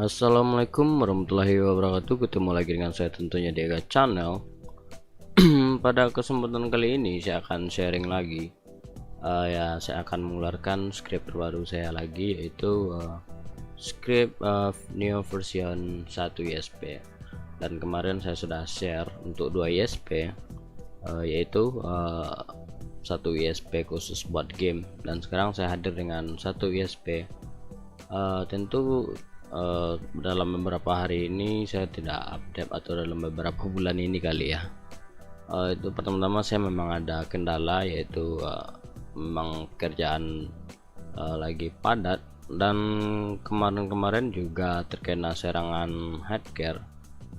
Assalamualaikum warahmatullahi wabarakatuh. Ketemu lagi dengan saya tentunya di Ega Channel. Pada kesempatan kali ini saya akan sharing lagi. Saya akan mengeluarkan script terbaru saya lagi, yaitu script Neo version 1 ISP. Dan kemarin saya sudah share untuk 2 ISP, yaitu 1 ISP khusus buat game, dan sekarang saya hadir dengan 1 ISP. Tentu dalam beberapa hari ini saya tidak update, atau dalam beberapa bulan ini kali ya. Itu pertama-tama saya memang ada kendala, yaitu memang kerjaan lagi padat, dan kemarin-kemarin juga terkena serangan hacker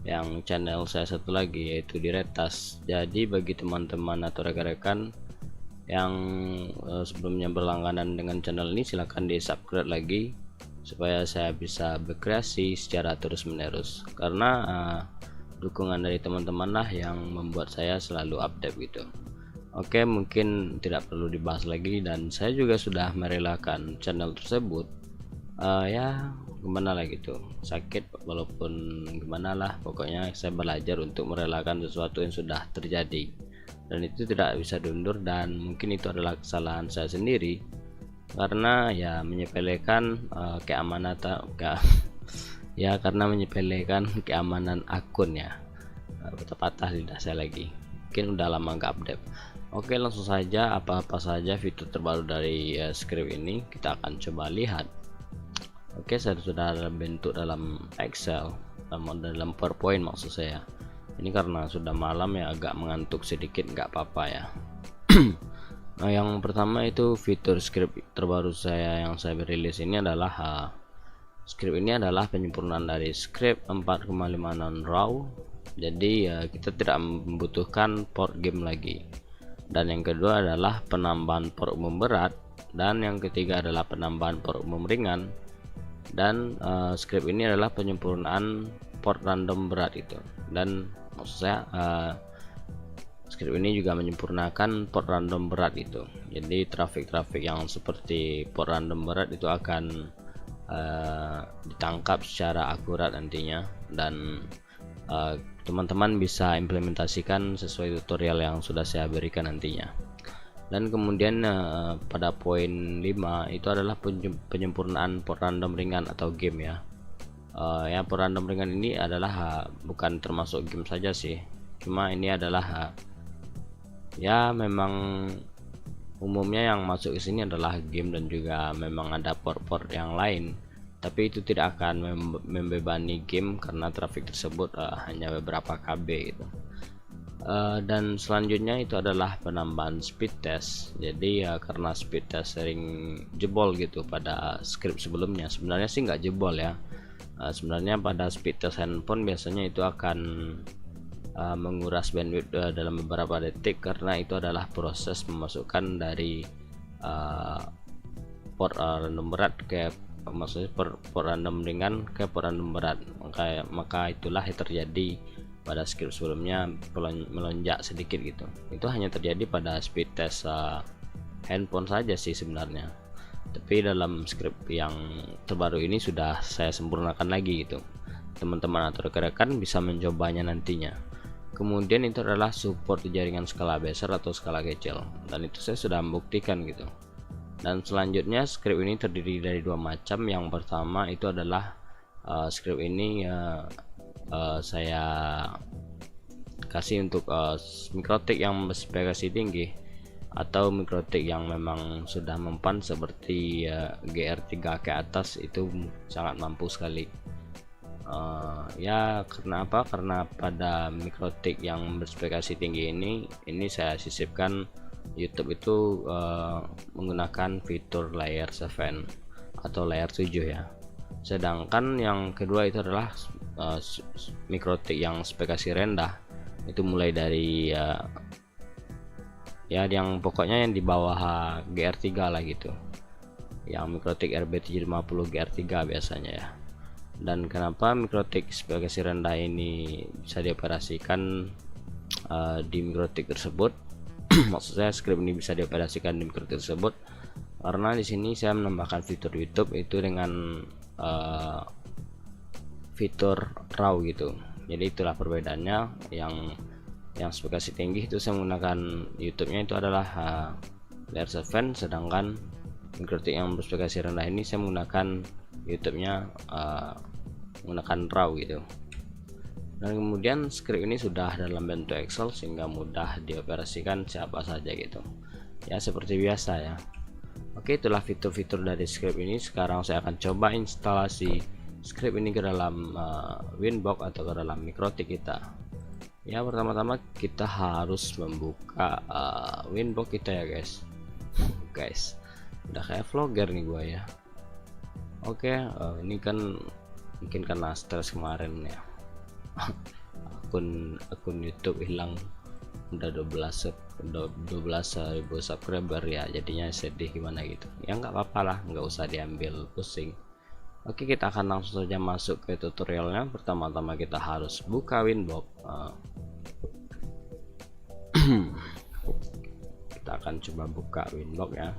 yang channel saya satu lagi, yaitu diretas. Jadi bagi teman-teman atau rekan-rekan yang sebelumnya berlangganan dengan channel ini, silahkan di subscribe lagi supaya saya bisa berkreasi secara terus-menerus, karena dukungan dari teman-teman lah yang membuat saya selalu update gitu. Oke, mungkin tidak perlu dibahas lagi, dan saya juga sudah merelakan channel tersebut. Ya gimana lah gitu, sakit walaupun gimana lah, pokoknya saya belajar untuk merelakan sesuatu yang sudah terjadi, dan itu tidak bisa diundur. Dan mungkin itu adalah kesalahan saya sendiri, karena ya menyepelekan keamanan ya, karena menyepelekan keamanan akun ya. Patah-patah lidah saya lagi, mungkin udah lama nggak update. Oke, langsung saja, apa-apa saja fitur terbaru dari script ini kita akan coba lihat. Oke, saya sudah bentuk dalam Excel, dalam PowerPoint maksud saya. Ini karena sudah malam ya, agak mengantuk sedikit, nggak apa-apa ya. Nah, yang pertama itu fitur script terbaru saya yang saya rilis ini adalah script ini adalah penyempurnaan dari script 4,56 RAW. Jadi kita tidak membutuhkan port game lagi. Dan yang kedua adalah penambahan port umum berat, dan yang ketiga adalah penambahan port umum ringan. Dan script ini adalah penyempurnaan port random berat itu. Dan maksud saya script ini juga menyempurnakan port random berat itu. Jadi traffic yang seperti port random berat itu akan ditangkap secara akurat nantinya, dan teman-teman bisa implementasikan sesuai tutorial yang sudah saya berikan nantinya. Dan kemudian pada poin 5 itu adalah penyempurnaan port random ringan atau game ya. Ya, port random ringan ini adalah bukan termasuk game saja sih, cuma ini adalah ya memang umumnya yang masuk ke sini adalah game, dan juga memang ada port-port yang lain, tapi itu tidak akan membebani game karena traffic tersebut hanya beberapa KB gitu. Dan selanjutnya itu adalah penambahan speed test. Jadi karena speed test sering jebol gitu pada script sebelumnya, sebenarnya sih nggak jebol ya. Sebenarnya pada speed test handphone biasanya itu akan menguras bandwidth dalam beberapa detik, karena itu adalah proses memasukkan dari port random berat ke, maksudnya port random ringan ke port random berat. Maka itulah yang terjadi pada script sebelumnya, melonjak sedikit gitu. Itu hanya terjadi pada speed test handphone saja sih sebenarnya, tapi dalam script yang terbaru ini sudah saya sempurnakan lagi gitu. Teman-teman atau rekan-rekan bisa mencobanya nantinya. Kemudian itu adalah support jaringan skala besar atau skala kecil, dan itu saya sudah membuktikan gitu. Dan selanjutnya script ini terdiri dari dua macam. Yang pertama itu adalah script ini saya kasih untuk mikrotik yang berspesifikasi tinggi, atau mikrotik yang memang sudah mempan seperti GR3 ke atas, itu sangat mampu sekali. Ya karena apa? Karena pada mikrotik yang berspesifikasi tinggi ini saya sisipkan YouTube itu menggunakan fitur layer 7 atau layer 7 ya. Sedangkan yang kedua itu adalah mikrotik yang spesifikasi rendah, itu mulai dari ya, yang pokoknya yang di bawah GR3 lah gitu, yang MikroTik RB750 GR3 biasanya ya. Dan kenapa MikroTik spesifikasi rendah ini bisa dioperasikan di MikroTik tersebut? Maksud saya script ini bisa dioperasikan di MikroTik tersebut karena di sini saya menambahkan fitur YouTube itu dengan fitur RAW gitu. Jadi itulah perbedaannya. Yang spesifikasi tinggi itu saya menggunakan YouTube-nya itu adalah layer 7, sedangkan MikroTik yang berspesifikasi rendah ini saya menggunakan YouTube-nya menggunakan RAW gitu. Dan kemudian script ini sudah dalam bentuk Excel sehingga mudah dioperasikan siapa saja gitu ya, seperti biasa ya. Oke, itulah fitur-fitur dari script ini. Sekarang saya akan coba instalasi script ini ke dalam Winbox atau ke dalam MikroTik kita ya. Pertama-tama kita harus membuka Winbox kita ya guys. Udah kayak vlogger nih gua ya. Oke, ini kan mungkin karena stres kemarin ya. akun YouTube hilang, udah 12.000 subscriber ya, jadinya sedih gimana gitu ya. Nggak apa-apa lah, nggak usah diambil pusing. Oke, kita akan langsung saja masuk ke tutorialnya. Pertama-tama kita harus buka Winbox. Kita akan coba buka Winbox ya.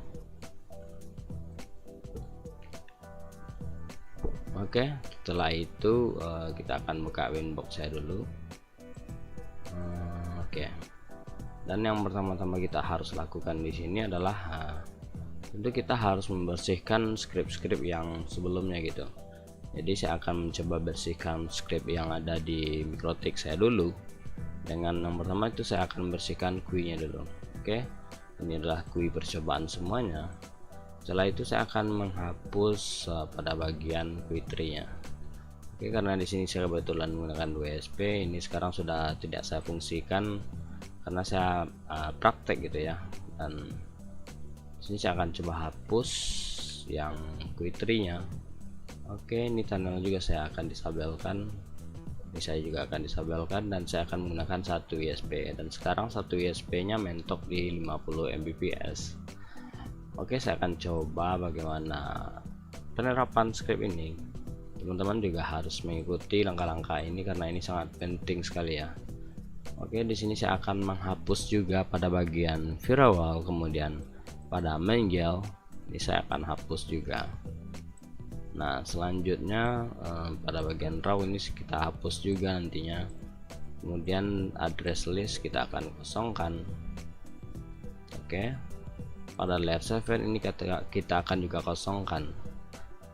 Oke, setelah itu kita akan buka Winbox saya dulu. Oke. Dan yang pertama-tama kita harus lakukan di sini adalah tentu kita harus membersihkan script-script yang sebelumnya gitu. Jadi saya akan mencoba bersihkan script yang ada di MikroTik saya dulu. Dengan yang pertama itu saya akan bersihkan GUI-nya dulu. Oke. Ini adalah GUI percobaan semuanya. Setelah itu saya akan menghapus pada bagian GUI tree-nya. Oke, karena di sini saya kebetulan menggunakan WSP, ini sekarang sudah tidak saya fungsikan karena saya praktek gitu ya. Dan di sini saya akan coba hapus yang GUI tree-nya. Oke, ini tunnel juga saya akan disabelkan. Ini saya juga akan disabelkan dan saya akan menggunakan satu WSP. Dan sekarang satu WSP-nya mentok di 50 Mbps. Oke, saya akan coba bagaimana penerapan script ini. Teman-teman juga harus mengikuti langkah-langkah ini karena ini sangat penting sekali ya. Oke, di sini saya akan menghapus juga pada bagian firewall, kemudian pada Menggel ini saya akan hapus juga. Nah, selanjutnya pada bagian RAW ini kita hapus juga nantinya. Kemudian address list kita akan kosongkan. Oke. Pada layer 7 ini kita akan juga kosongkan.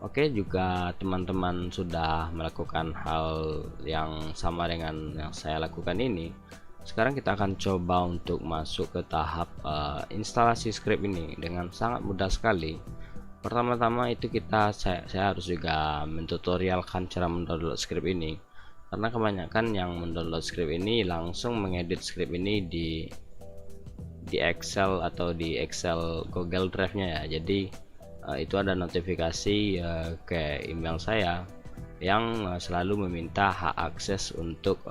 Oke, juga teman-teman sudah melakukan hal yang sama dengan yang saya lakukan ini. Sekarang kita akan coba untuk masuk ke tahap instalasi script ini dengan sangat mudah sekali. Pertama-tama itu saya harus juga mentutorialkan cara mendownload script ini, karena kebanyakan yang mendownload script ini langsung mengedit script ini di Excel atau di Excel Google Drive-nya ya. Jadi itu ada notifikasi ke email saya yang selalu meminta hak akses untuk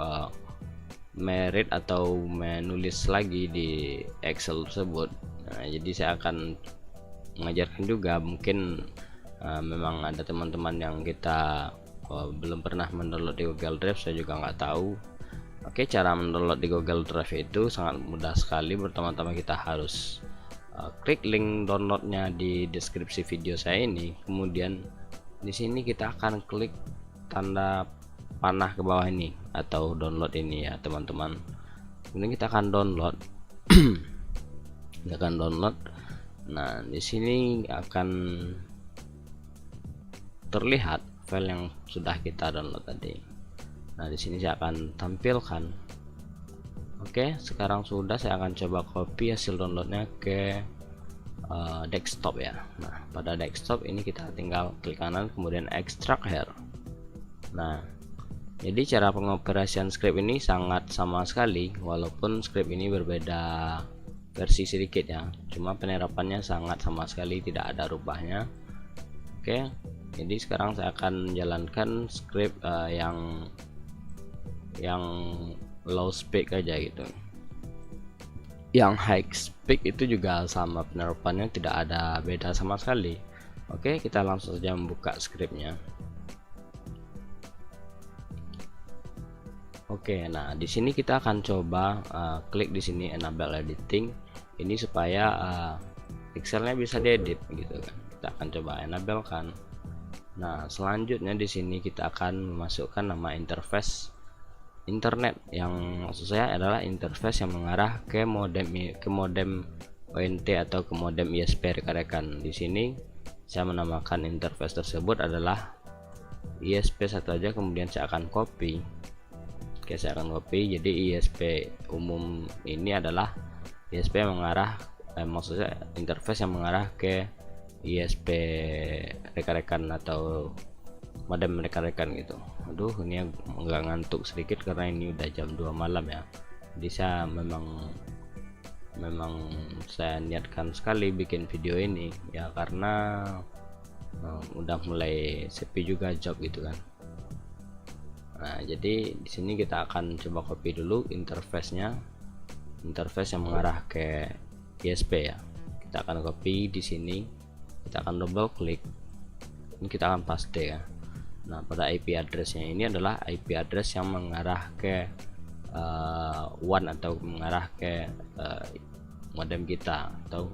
merit atau menulis lagi di Excel tersebut. Nah, jadi saya akan mengajarkan juga, mungkin memang ada teman-teman yang kita belum pernah mendownload di Google Drive, saya juga nggak tahu. Oke, cara mendownload di Google Drive itu sangat mudah sekali. Pertama-tama kita harus klik link downloadnya di deskripsi video saya ini. Kemudian di sini kita akan klik tanda panah ke bawah ini atau download ini ya teman-teman. Kemudian kita akan download. Kita akan download. Nah, di sini akan terlihat file yang sudah kita download tadi. Nah, di sini saya akan tampilkan. Oke, sekarang sudah, saya akan coba copy hasil downloadnya ke desktop ya. Nah, pada desktop ini kita tinggal klik kanan kemudian extract here. Nah, jadi cara pengoperasian script ini sangat sama sekali, walaupun script ini berbeda versi sedikit ya, cuma penerapannya sangat sama sekali, tidak ada rubahnya. Oke, jadi sekarang saya akan menjalankan script yang low spec aja gitu. yang high speed itu juga sama penerapannya, tidak ada beda sama sekali. Oke, kita langsung saja membuka scriptnya. Oke, nah di sini kita akan coba klik di sini enable editing ini supaya pixelnya bisa diedit gitu kan. Kita akan coba enable kan. Nah, selanjutnya di sini kita akan memasukkan nama interface internet, yang maksud saya adalah interface yang mengarah ke modem ONT atau ke modem ISP rekan-rekan. Di sini saya menamakan interface tersebut adalah ISP satu aja, kemudian saya akan copy. Oke, saya akan copy. Jadi ISP umum ini adalah ISP yang mengarah maksudnya interface yang mengarah ke ISP rekan-rekan atau modem rekan-rekan gitu. Aduh, ini agak ngantuk sedikit karena ini udah jam 2 malam ya. Jadi saya memang saya niatkan sekali bikin video ini ya, karena udah mulai sepi juga job gitu kan. Nah, jadi di sini kita akan coba copy dulu interface-nya, interface yang mengarah ke ISP ya. Kita akan copy di sini, kita akan double klik, ini kita akan paste ya. Nah, pada IP address-nya ini adalah IP address yang mengarah ke WAN atau mengarah ke modem kita atau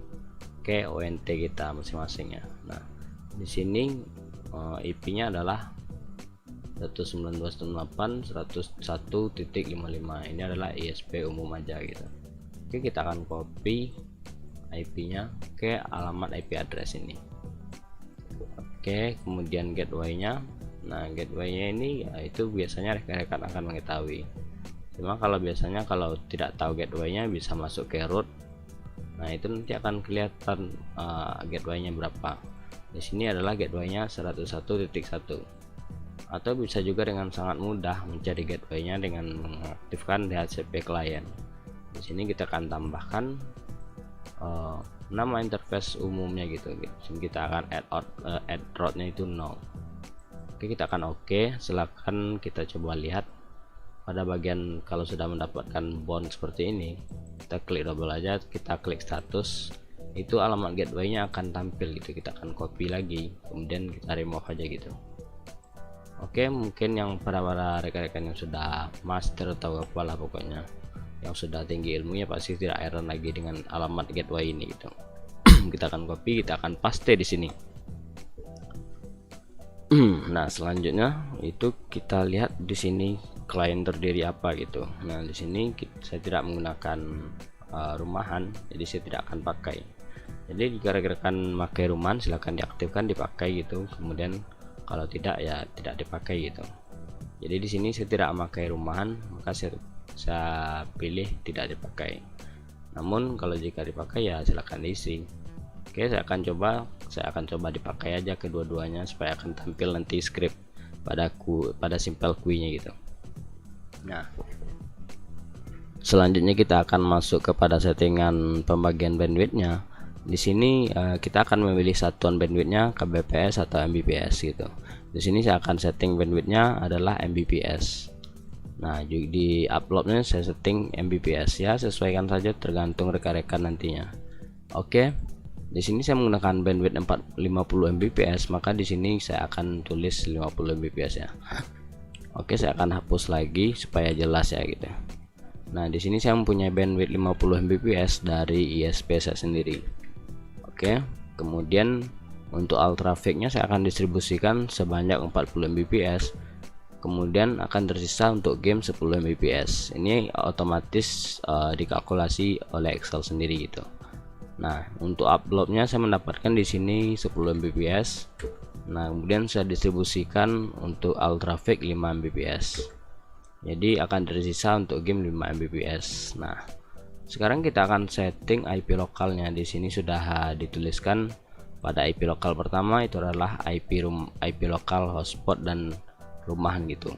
ke ONT kita masing-masing ya. Nah, di sini IP-nya adalah 192.168.101.55. Ini adalah ISP umum aja gitu. Oke, kita akan copy IP-nya ke alamat IP address ini. Oke, kemudian gateway-nya. Nah, gateway-nya ini ya, itu biasanya rekan-rekan akan mengetahui. Cuma kalau biasanya kalau tidak tahu gateway-nya bisa masuk ke root. Nah, itu nanti akan kelihatan gateway-nya berapa. Di sini adalah gateway-nya 101.1. Atau bisa juga dengan sangat mudah mencari gateway-nya dengan mengaktifkan DHCP client. Di sini kita akan tambahkan nama interface umumnya gitu. Kita akan add route-nya itu 0. Oke, kita akan oke. Silakan kita coba lihat pada bagian kalau sudah mendapatkan bond seperti ini, kita klik double aja, kita klik status, itu alamat gateway-nya akan tampil gitu. Kita akan copy lagi, kemudian kita remove aja gitu. Oke, mungkin yang para rekan-rekan yang sudah master atau apalah pokoknya yang sudah tinggi ilmunya pasti tidak heran lagi dengan alamat gateway ini gitu. Kita akan copy, kita akan paste di sini. Nah, selanjutnya itu kita lihat di sini klien terdiri apa gitu. Nah, di sini saya tidak menggunakan rumahan, jadi saya tidak akan pakai. Jadi jika rekan-rekan pakai rumahan silahkan diaktifkan, dipakai gitu. Kemudian kalau tidak ya tidak dipakai gitu. Jadi di sini saya tidak memakai rumahan, maka saya pilih tidak dipakai. Namun kalau jika dipakai ya silakan diisi. Oke, saya akan coba dipakai aja kedua-duanya supaya akan tampil nanti script pada simple queue-nya gitu. Nah, selanjutnya kita akan masuk kepada settingan pembagian bandwidth-nya. Di sini kita akan memilih satuan bandwidthnya kbps atau mbps gitu. Di sini saya akan setting bandwidthnya adalah mbps. Nah, di uploadnya saya setting mbps ya, sesuaikan saja tergantung rekan-rekan nantinya. Oke, di sini saya menggunakan bandwidth 50 mbps, maka di sini saya akan tulis 50 mbps ya. Oke, saya akan hapus lagi supaya jelas ya gitu. Nah, di sini saya mempunyai bandwidth 50 mbps dari ISP saya sendiri. Oke, kemudian untuk alt trafficnya saya akan distribusikan sebanyak 40 mbps, kemudian akan tersisa untuk game 10 mbps. Ini otomatis dikalkulasi oleh Excel sendiri gitu. Nah, untuk uploadnya saya mendapatkan di sini 10 mbps. Nah, kemudian saya distribusikan untuk alt traffic 5 mbps, jadi akan tersisa untuk game 5 mbps. Nah, sekarang kita akan setting IP lokalnya. Di sini sudah dituliskan pada IP lokal pertama itu adalah IP lokal hotspot dan rumahan gitu.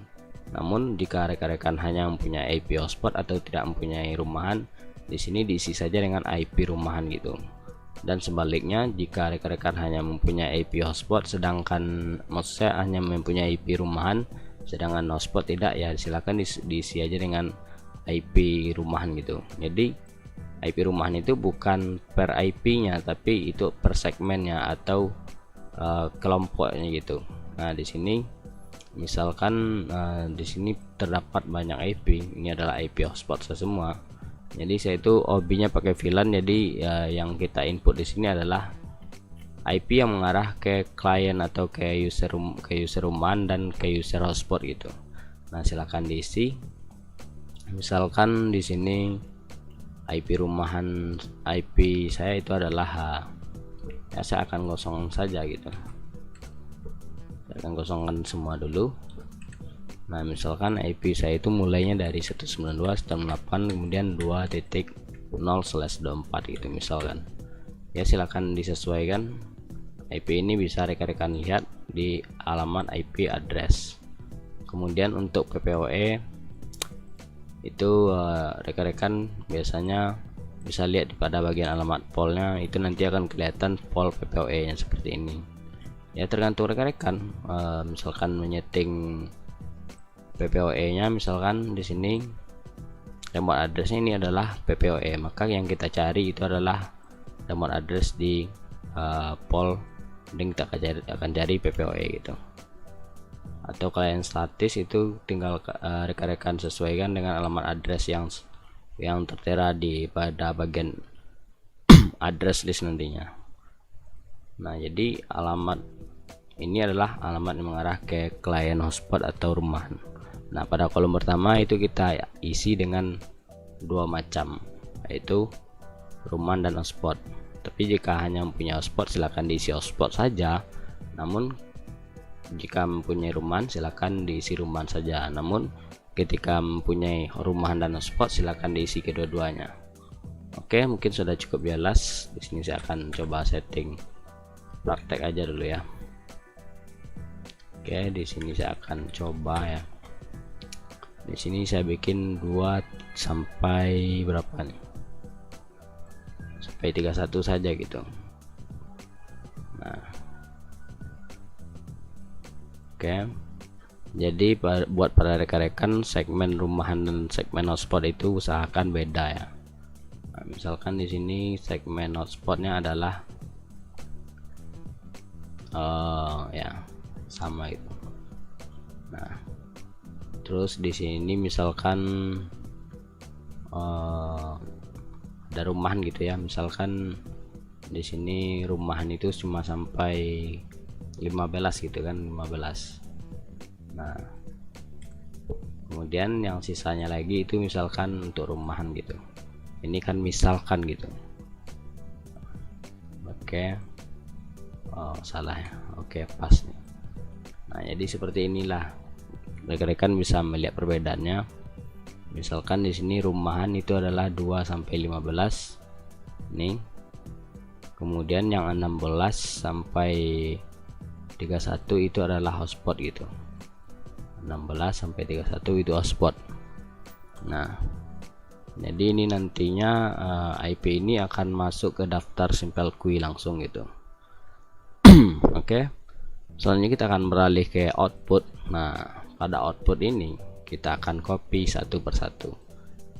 Namun jika rekan-rekan hanya mempunyai IP hotspot atau tidak mempunyai rumahan, di sini diisi saja dengan IP rumahan gitu. Dan sebaliknya, jika rekan-rekan hanya mempunyai IP hotspot sedangkan maksudnya hanya mempunyai IP rumahan sedangkan hotspot tidak, ya silakan diisi aja dengan IP rumahan gitu. Jadi IP rumahan itu bukan per IP-nya, tapi itu per segmennya atau kelompoknya gitu. Nah, di sini misalkan di sini terdapat banyak IP, ini adalah IP hotspot semua. Jadi saya itu OB-nya pakai VLAN, jadi yang kita input di sini adalah IP yang mengarah ke klien atau ke user rumahan dan ke user hotspot gitu. Nah, silakan diisi. Misalkan di sini IP rumahan, IP saya itu adalah ya, saya akan kosong saja gitu. Saya akan kosongkan semua dulu. Nah, misalkan IP saya itu mulainya dari 192.168 kemudian 2.0/24 gitu misalkan. Ya, silakan disesuaikan. IP ini bisa rekan-rekan lihat di alamat IP address. Kemudian untuk PPOE itu rekan-rekan biasanya bisa lihat pada bagian alamat polnya, itu nanti akan kelihatan pol PPOE nya seperti ini. Ya, tergantung rekan-rekan misalkan menyeting PPOE nya, misalkan di sini remote addressnya ini adalah PPOE, maka yang kita cari itu adalah remote address di pol, dan kita akan cari PPOE gitu. Atau klien statis itu tinggal rekan-rekan sesuaikan dengan alamat address yang tertera di pada bagian address list nantinya. Nah, jadi alamat ini adalah alamat yang mengarah ke klien hotspot atau rumahan. Nah, pada kolom pertama itu kita isi dengan dua macam, yaitu rumahan dan hotspot. Tapi jika hanya mempunyai hotspot silakan diisi hotspot saja, namun jika mempunyai rumahan silakan diisi rumahan saja, namun ketika mempunyai rumahan dan hotspot silakan diisi kedua-duanya. Oke, mungkin sudah cukup jelas. Di sini saya akan coba setting praktek aja dulu ya. Oke, di sini saya akan coba ya. Di sini saya bikin 2 sampai berapa nih? Sampai 31 saja gitu. Nah, oke, jadi buat para rekan-rekan segmen rumahan dan segmen hotspot itu usahakan beda ya. Nah, misalkan di sini segmen hotspotnya adalah ya sama itu. Nah, terus di sini misalkan ada rumahan gitu ya, misalkan di sini rumahan itu cuma sampai 15 gitu kan, 15. Nah, kemudian yang sisanya lagi itu misalkan untuk rumahan gitu. Ini kan misalkan gitu. Oke. Oh, salah ya. Oke, pas nih. Nah, jadi seperti inilah rekan-rekan bisa melihat perbedaannya. Misalkan di sini rumahan itu adalah 2 sampai 15 nih. Kemudian yang 16 sampai 31 itu adalah hotspot gitu. 16 sampai 31 itu hotspot. Nah, jadi ini nantinya IP ini akan masuk ke daftar Simple Queue langsung gitu. Oke. Selanjutnya kita akan beralih ke output. Nah, pada output ini kita akan copy satu persatu.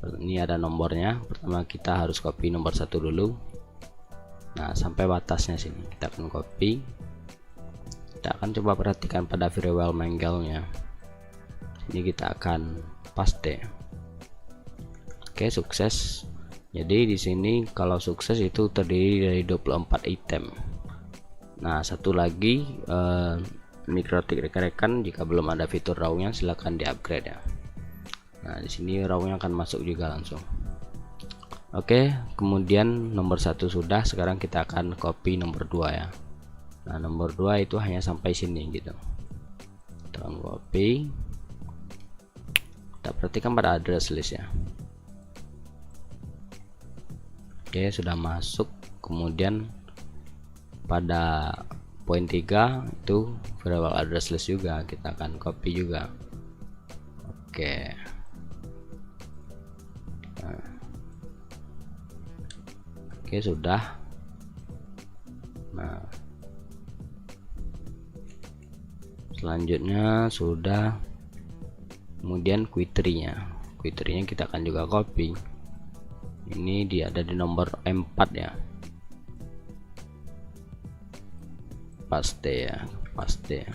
Ini ada nomornya. Pertama kita harus copy nomor 1 dulu. Nah, sampai batasnya sini kita akan copy. Kita akan coba perhatikan pada firewall mangle-nya. Ini kita akan paste. Oke, sukses. Jadi di sini kalau sukses itu terdiri dari 24 item. Nah, satu lagi mikrotik rekan-rekan, jika belum ada fitur RAW-nya silahkan di-upgrade ya. Nah, di sini RAW-nya akan masuk juga langsung. Oke, kemudian nomor 1 sudah, sekarang kita akan copy nomor 2 ya. Nah, nomor 2 itu hanya sampai sini gitu. Kita akan copy. Kita perhatikan pada address list ya. Oke, sudah masuk. Kemudian pada poin 3 itu firewall address list juga, kita akan copy juga. Oke. Nah. Oke, sudah. Nah, selanjutnya sudah. Kemudian query-nya kita akan juga copy. Ini dia ada di nomor 4 ya, paste ya, paste.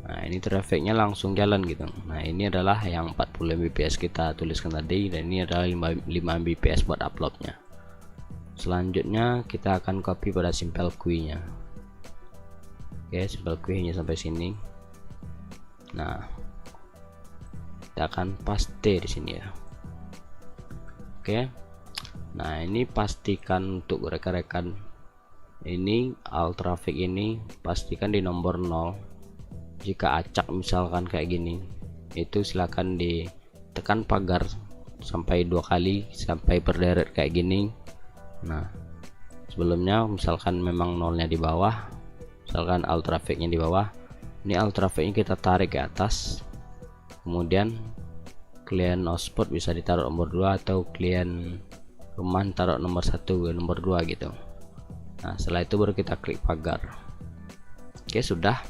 Nah ini trafficnya langsung jalan gitu. Nah ini adalah yang 40 Mbps kita tuliskan tadi, dan ini adalah 5 Mbps buat uploadnya. Selanjutnya kita akan copy pada simple queue nya. Oke, simple queue nya sampai sini. Nah kita akan paste di sini ya. Oke, nah ini pastikan untuk rekan-rekan ini alt traffic ini pastikan di nomor 0. Jika acak misalkan kayak gini, itu silakan ditekan pagar sampai 2 kali sampai berderet kayak gini. Nah sebelumnya misalkan memang nolnya di bawah, misalkan alt trafficnya di bawah, ini alt trafficnya kita tarik ke atas, kemudian klien hotspot bisa ditaruh nomor 2 atau klien rumah taruh nomor 1 ke nomor 2 gitu. Nah setelah itu baru kita klik pagar. Oke, sudah.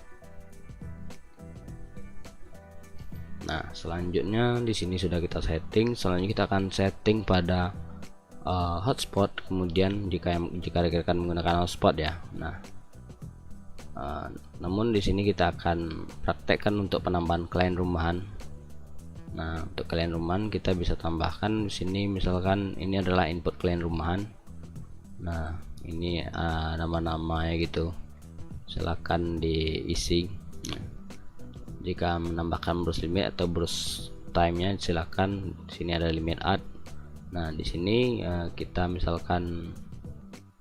Nah selanjutnya di sini sudah kita setting. Selanjutnya kita akan setting pada hotspot. Kemudian jika rekan menggunakan hotspot ya. Nah namun di sini kita akan praktekkan untuk penambahan klien rumahan. Nah untuk klien rumahan kita bisa tambahkan di sini, misalkan ini adalah input klien rumahan. Nah ini nama-namanya gitu, silakan diisi. Jika menambahkan browse limit atau browse time nya silakan, di sini ada limit add. Nah di sini kita misalkan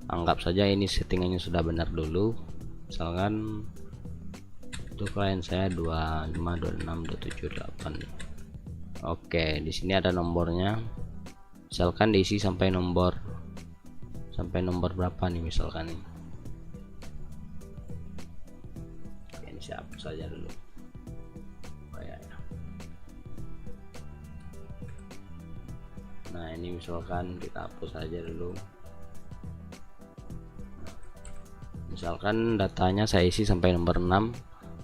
anggap saja ini settingannya sudah benar dulu, misalkan untuk klien saya 25 26 27 8. Oke, di sini ada nomornya, misalkan diisi sampai nomor berapa nih misalkan nih. Ini saya hapus saja dulu. Nah ini misalkan kita hapus saja dulu. Misalkan datanya saya isi sampai nomor 6,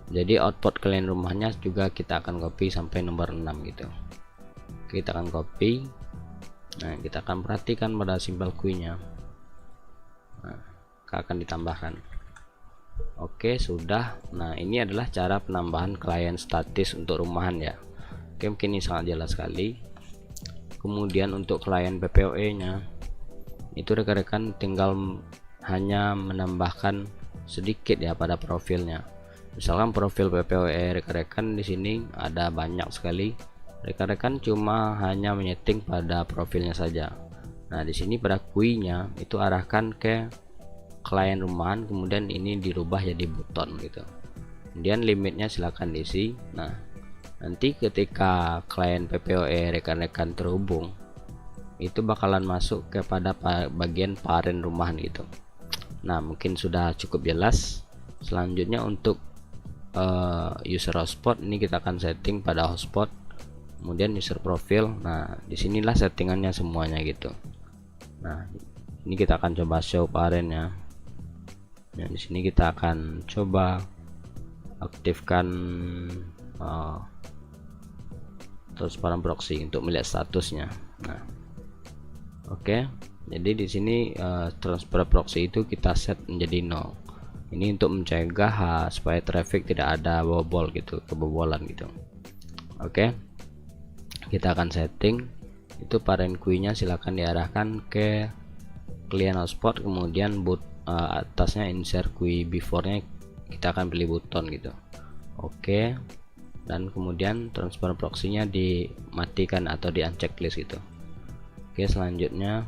jadi output klien rumahnya juga kita akan copy sampai nomor 6 gitu. Kita akan copy. Nah kita akan perhatikan pada simple queue nya. Nah akan ditambahkan. Oke, sudah. Nah ini adalah cara penambahan klien statis untuk rumahan ya. Oke, mungkin ini sangat jelas sekali. Kemudian untuk klien PPOE nya itu rekan-rekan tinggal hanya menambahkan sedikit ya pada profilnya. Misalkan profil PPOE rekan-rekan di sini ada banyak sekali, rekan-rekan cuma hanya menyeting pada profilnya saja. Nah di sini pada queue nya itu arahkan ke klien rumahan, kemudian ini dirubah jadi button gitu. Kemudian limitnya silakan diisi. Nah nanti ketika klien PPOE rekan-rekan terhubung, itu bakalan masuk kepada bagian parent rumahan gitu. Nah mungkin sudah cukup jelas. Selanjutnya untuk user hotspot, ini kita akan setting pada hotspot, kemudian user profil. Nah disinilah settingannya semuanya gitu. Nah ini kita akan coba show parent ya. Nah di sini kita akan coba aktifkan transparan proxy untuk melihat statusnya. Nah oke, jadi di sini transparan proxy itu kita set menjadi 0. Ini untuk mencegah supaya traffic tidak ada bobol gitu, kebobolan gitu. Oke, kita akan setting itu parent queue nya silakan diarahkan ke klien hotspot, kemudian atasnya insert queue before nya kita akan pilih button gitu. Oke, dan kemudian transparan proxy nya dimatikan atau di unchecklist gitu. Oke, selanjutnya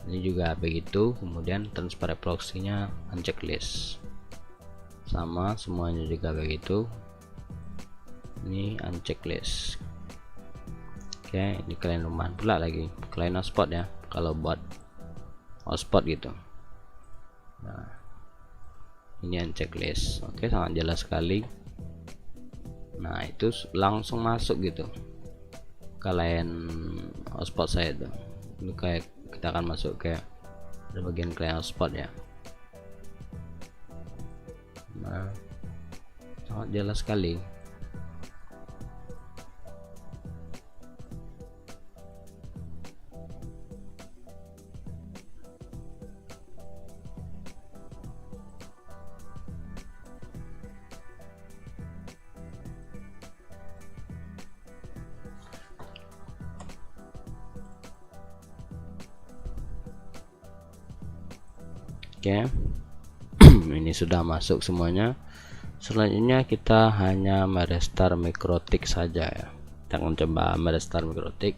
ini juga begitu, kemudian transparan proxy nya unchecklist, sama semuanya juga begitu, ini unchecklist. Oke, ini klien rumahan pula lagi, klien hotspot ya kalau buat hotspot gitu. Nah ini unchecklist. Oke, sangat jelas sekali. Nah itu langsung masuk gitu klien hotspot saya tuh. Ini kayak kita akan masuk ke bagian klien hotspot ya. Nah sangat jelas sekali. Oke. Ini sudah masuk semuanya. Selanjutnya kita hanya merestart mikrotik saja ya. Kita akan coba merestart mikrotik.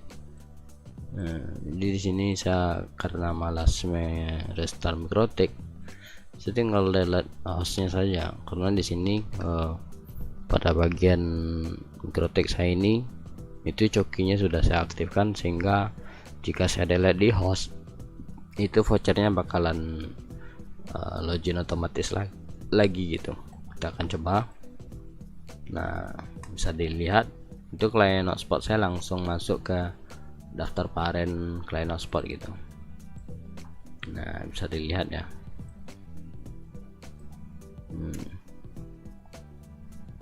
Nah, jadi di sini saya karena malas merestart mikrotik, saya tinggal delete hostnya saja, karena di sini pada bagian mikrotik saya ini itu cokinya sudah saya aktifkan, sehingga jika saya delete di host itu vouchernya bakalan login otomatis lagi gitu. Kita akan coba. Nah, bisa dilihat itu client hotspot saya langsung masuk ke daftar parent client hotspot gitu. Nah, bisa dilihat ya.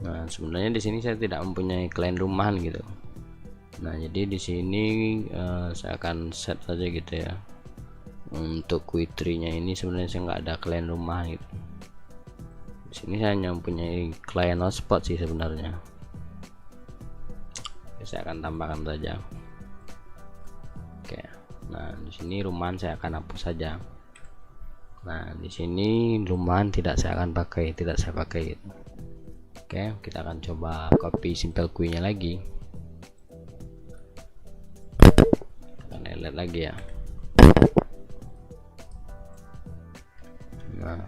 Nah, sebenarnya di sini saya tidak mempunyai client rumahan gitu. Nah, jadi di sini saya akan set saja gitu ya. Untuk Q3 nya ini sebenarnya saya nggak ada client rumahan gitu. Di sini saya hanya mempunyai client hotspot sih sebenarnya. Oke, saya akan tambahkan saja. Oke. Nah, di sini rumahan saya akan hapus saja. Nah, di sini rumahan tidak saya akan pakai, tidak saya pakai gitu. Oke, kita akan coba copy simple queue nya lagi. Kita lihat lagi ya. Nah,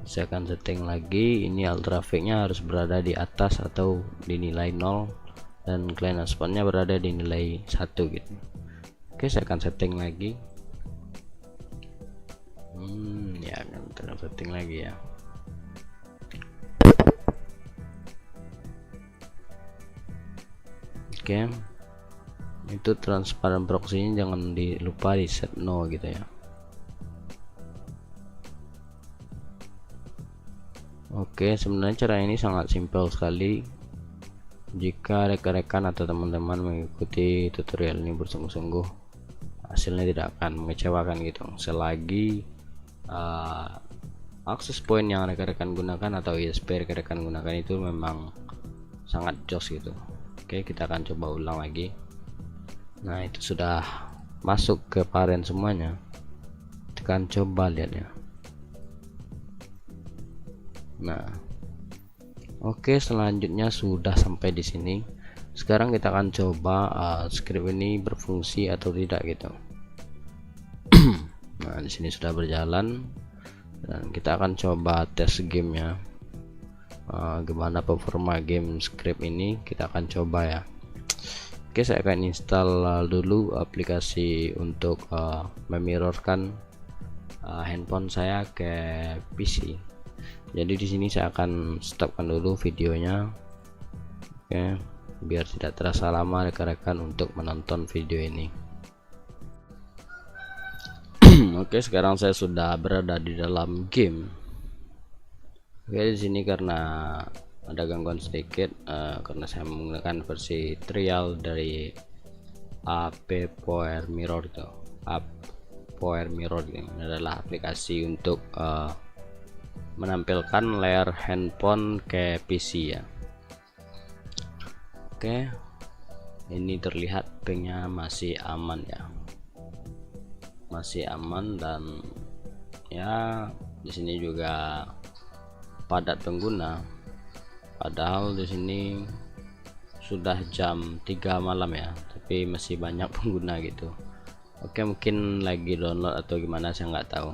saya akan setting lagi, ini alt trafficnya harus berada di atas atau di nilai 0 dan client hotspotnya berada di nilai 1 gitu. Oke, saya akan setting lagi. Ya, akan setting lagi ya. Oke, itu transparent proxy-nya jangan lupa di set no gitu ya. Oke, sebenarnya cara ini sangat simpel sekali. Jika rekan-rekan atau teman-teman mengikuti tutorial ini bersungguh-sungguh, hasilnya tidak akan mengecewakan gitu. Selagi akses point yang rekan-rekan gunakan atau ISP rekan-rekan gunakan itu memang sangat jos gitu. Oke, kita akan coba ulang lagi. Nah, itu sudah masuk ke parent semuanya. Tekan coba lihat ya. Nah, oke, selanjutnya sudah sampai di sini. Sekarang kita akan coba script ini berfungsi atau tidak gitu. Nah, di sini sudah berjalan dan kita akan coba tes gamenya. Gimana performa game script ini kita akan coba ya. Oke, saya akan install dulu aplikasi untuk memirrorkan handphone saya ke PC. Jadi di sini saya akan stopkan dulu videonya. Oke, biar tidak terasa lama rekan-rekan untuk menonton video ini. Oke, sekarang saya sudah berada di dalam game. Oke, di sini karena ada gangguan sedikit karena saya menggunakan versi trial dari App Power Mirror itu. App Power Mirror ini adalah aplikasi untuk menampilkan layar handphone ke PC ya. Oke, ini terlihat pingnya masih aman ya, masih aman, dan ya di sini juga padat pengguna, padahal di sini sudah jam 3 malam ya, tapi masih banyak pengguna gitu. Oke, mungkin lagi download atau gimana, saya nggak tahu.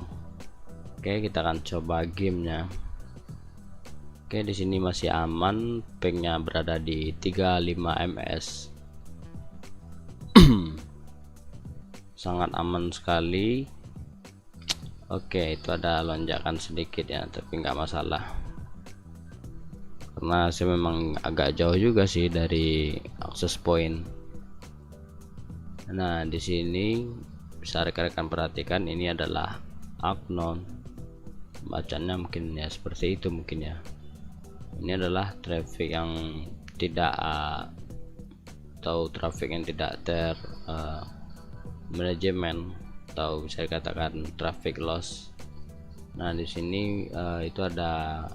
Oke, kita akan coba gamenya. Oke, di sini masih aman, pingnya berada di 35 ms. Sangat aman sekali. Oke, itu ada lonjakan sedikit ya, tapi nggak masalah karena saya memang agak jauh juga sih dari access point. Nah, di sini bisa rekan-rekan perhatikan, ini adalah unknown, bacanya mungkin ya seperti itu mungkin ya. Ini adalah traffic yang tidak atau traffic yang tidak ter manajemen, atau bisa dikatakan traffic loss. Nah, di sini itu ada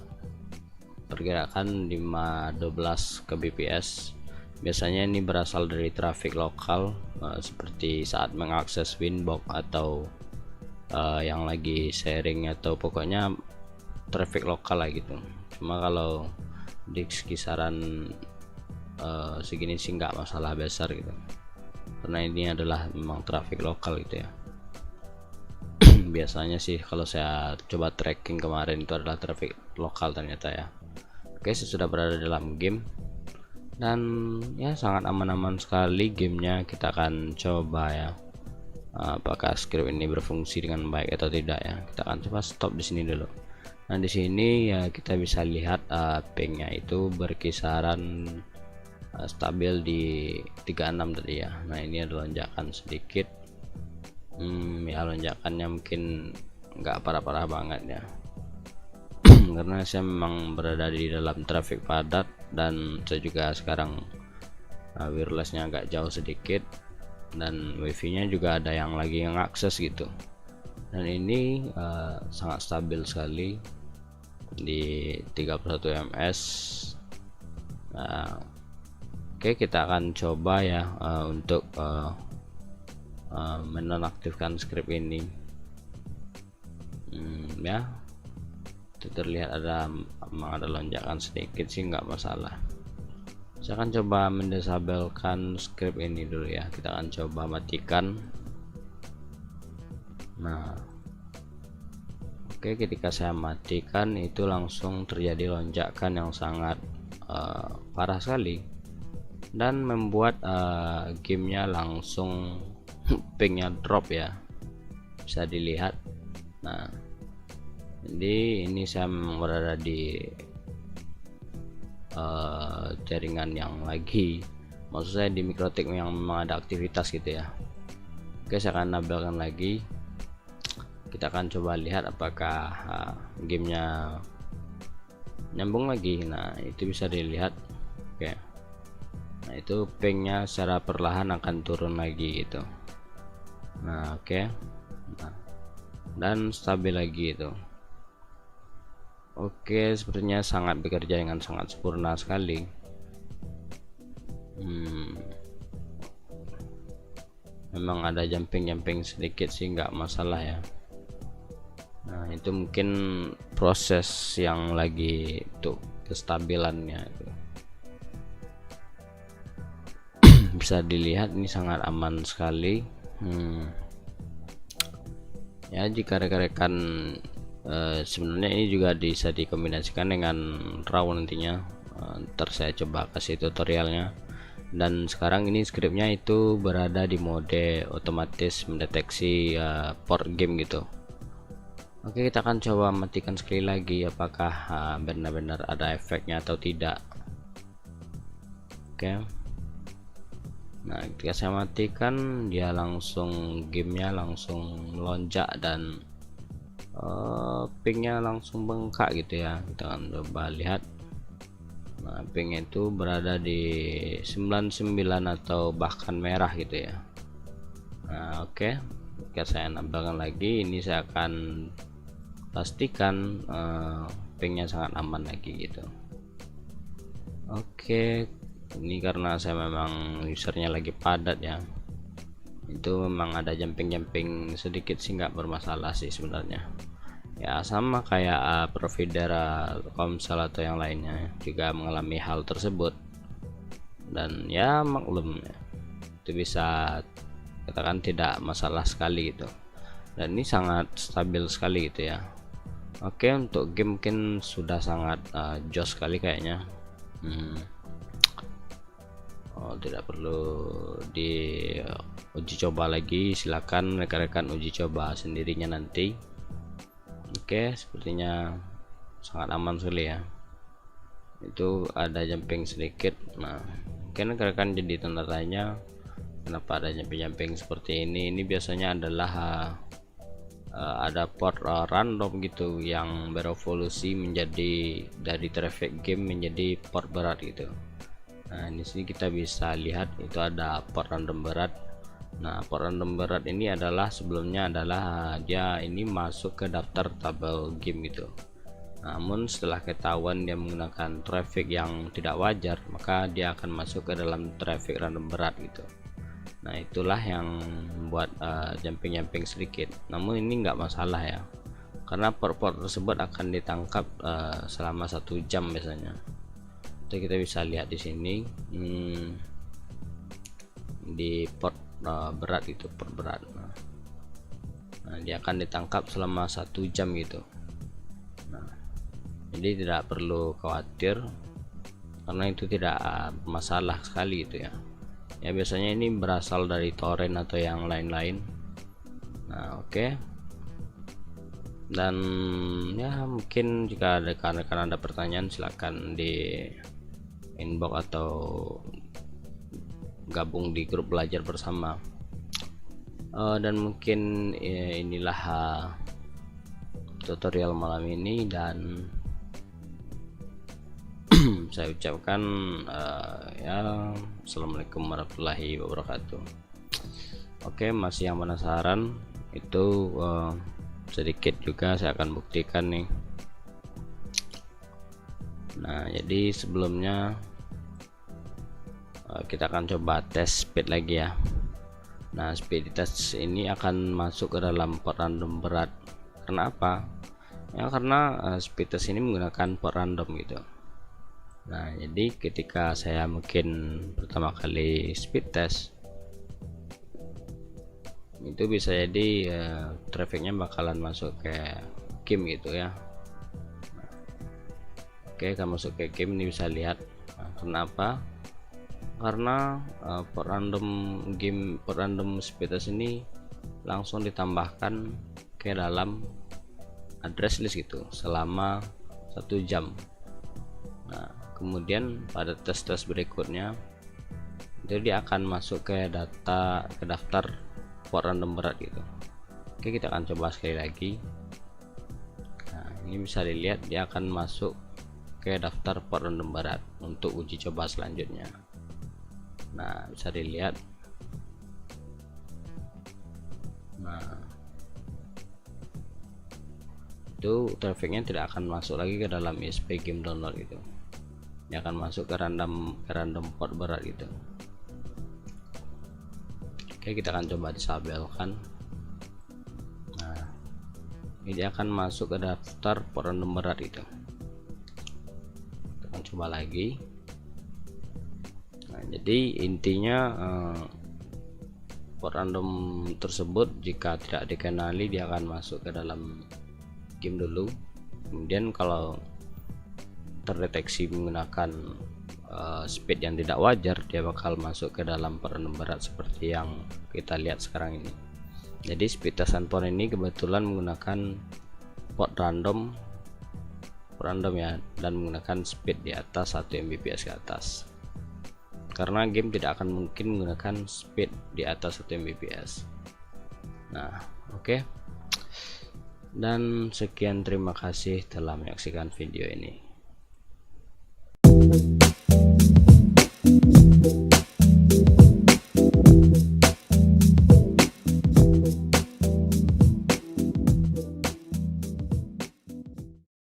pergerakan 512 kbps. Biasanya ini berasal dari traffic lokal seperti saat mengakses Winbox atau yang lagi sharing atau pokoknya traffic lokal lah gitu. Cuma kalau di kisaran segini sih nggak masalah besar gitu, karena ini adalah memang traffic lokal gitu ya. Biasanya sih kalau saya coba tracking kemarin itu adalah traffic lokal ternyata ya. Oke, saya sudah berada dalam game dan ya sangat aman-aman sekali gamenya. Kita akan coba ya apakah script ini berfungsi dengan baik atau tidak ya. Kita akan coba stop di sini dulu. Nah di sini ya kita bisa lihat pingnya itu berkisaran stabil di 36 tadi ya. Nah ini ada lonjakan sedikit, ya lonjakannya mungkin nggak parah-parah banget ya. Karena saya memang berada di dalam traffic padat dan saya juga sekarang wirelessnya agak jauh sedikit dan wifi nya juga ada yang lagi ngakses gitu, dan ini sangat stabil sekali di 31 ms. Nah, oke, kita akan coba ya untuk menonaktifkan script ini. Ya itu terlihat memang ada lonjakan sedikit sih, nggak masalah. Saya akan coba mendisabelkan script ini dulu ya. Kita akan coba matikan. Nah oke, ketika saya matikan itu langsung terjadi lonjakan yang sangat parah sekali dan membuat gamenya langsung pingnya drop ya, bisa dilihat. Nah jadi ini saya berada di jaringan yang lagi, maksud saya di mikrotik yang memang ada aktivitas gitu ya. Oke, saya akan nampilkan lagi. Kita akan coba lihat apakah gamenya nyambung lagi. Nah itu bisa dilihat. Oke, nah itu pingnya secara perlahan akan turun lagi gitu. Nah oke, nah, dan stabil lagi itu. Oke, sepertinya sangat bekerja dengan sangat sempurna sekali. Memang ada jumping sedikit sih, nggak masalah ya. Nah itu mungkin proses yang lagi untuk kestabilannya itu. Bisa dilihat ini sangat aman sekali. Ya jika rekan-rekan sebenarnya ini juga bisa dikombinasikan dengan RAW nantinya. Ntar saya coba kasih tutorialnya. Dan sekarang ini scriptnya itu berada di mode otomatis mendeteksi port game gitu. Oke, kita akan coba matikan sekali lagi apakah benar-benar ada efeknya atau tidak. Oke, nah ketika saya matikan dia langsung gamenya langsung melonjak dan pingnya langsung bengkak gitu ya. Kita akan coba lihat. Nah pingnya itu berada di 99 atau bahkan merah gitu ya. Nah oke, jika saya nampilkan lagi ini saya akan pastikan pingnya sangat aman lagi gitu. Oke, ini karena saya memang usernya lagi padat ya, itu memang ada jumping sedikit sih, nggak bermasalah sih sebenarnya ya. Sama kayak provider Komsel atau yang lainnya juga mengalami hal tersebut, dan ya maklum ya, itu bisa katakan tidak masalah sekali gitu, dan ini sangat stabil sekali gitu ya. Oke, untuk game mungkin sudah sangat jos sekali kayaknya. Tidak perlu diuji coba lagi, silakan rekan-rekan uji coba sendirinya nanti. Oke, sepertinya sangat aman sekali ya. Itu ada jumping sedikit. Nah mungkin rekan-rekan jadi tanda tanya kenapa ada jumping seperti ini. Ini biasanya adalah ada port random gitu yang berevolusi menjadi dari traffic game menjadi port berat gitu. Nah di sini kita bisa lihat itu ada port random berat. Nah port random berat ini adalah sebelumnya adalah dia ini masuk ke daftar tabel game gitu. Namun setelah ketahuan dia menggunakan traffic yang tidak wajar, maka dia akan masuk ke dalam traffic random berat gitu. Nah itulah yang membuat jumping sedikit, namun ini nggak masalah ya, karena port-port tersebut akan ditangkap selama 1 jam biasanya. Jadi kita bisa lihat di sini di port berat itu, port berat. Nah, dia akan ditangkap selama 1 jam gitu. Nah, jadi tidak perlu khawatir karena itu tidak masalah sekali gitu ya. Ya biasanya ini berasal dari torrent atau yang lain-lain. Nah oke. Dan ya mungkin jika rekan-rekan ada pertanyaan silahkan di inbox atau gabung di grup belajar bersama. Dan mungkin inilah tutorial malam ini, dan saya ucapkan ya assalamualaikum warahmatullahi wabarakatuh. Oke, masih yang penasaran itu sedikit juga saya akan buktikan nih. Nah jadi sebelumnya kita akan coba tes speed lagi ya. Nah speed test ini akan masuk ke dalam port random berat. Karena apa ya? Karena speed test ini menggunakan port random gitu. Nah jadi ketika saya mungkin pertama kali speed test itu bisa jadi trafficnya bakalan masuk ke game gitu ya. Oke, kalau masuk ke game ini bisa lihat. Nah, kenapa? Karena port random speed test ini langsung ditambahkan ke dalam address list gitu selama 1 jam. Nah kemudian pada tes-tes berikutnya itu dia akan masuk ke daftar port random berat gitu. Oke, kita akan coba sekali lagi. Nah ini bisa dilihat dia akan masuk ke daftar port random berat untuk uji coba selanjutnya. Nah bisa dilihat. Nah itu trafficnya tidak akan masuk lagi ke dalam ISP game download gitu, dia akan masuk ke random port berat gitu. Oke, kita akan coba disabelkan. Nah ini akan masuk ke daftar port random berat itu. Kita akan coba lagi. Nah jadi intinya port random tersebut jika tidak dikenali dia akan masuk ke dalam game dulu, kemudian kalau terdeteksi menggunakan speed yang tidak wajar dia bakal masuk ke dalam port random berat seperti yang kita lihat sekarang ini. Jadi speed test handphone ini kebetulan menggunakan port random ya, dan menggunakan speed di atas 1 Mbps ke atas, karena game tidak akan mungkin menggunakan speed di atas 1 Mbps. Nah oke. Dan sekian, terima kasih telah menyaksikan video ini.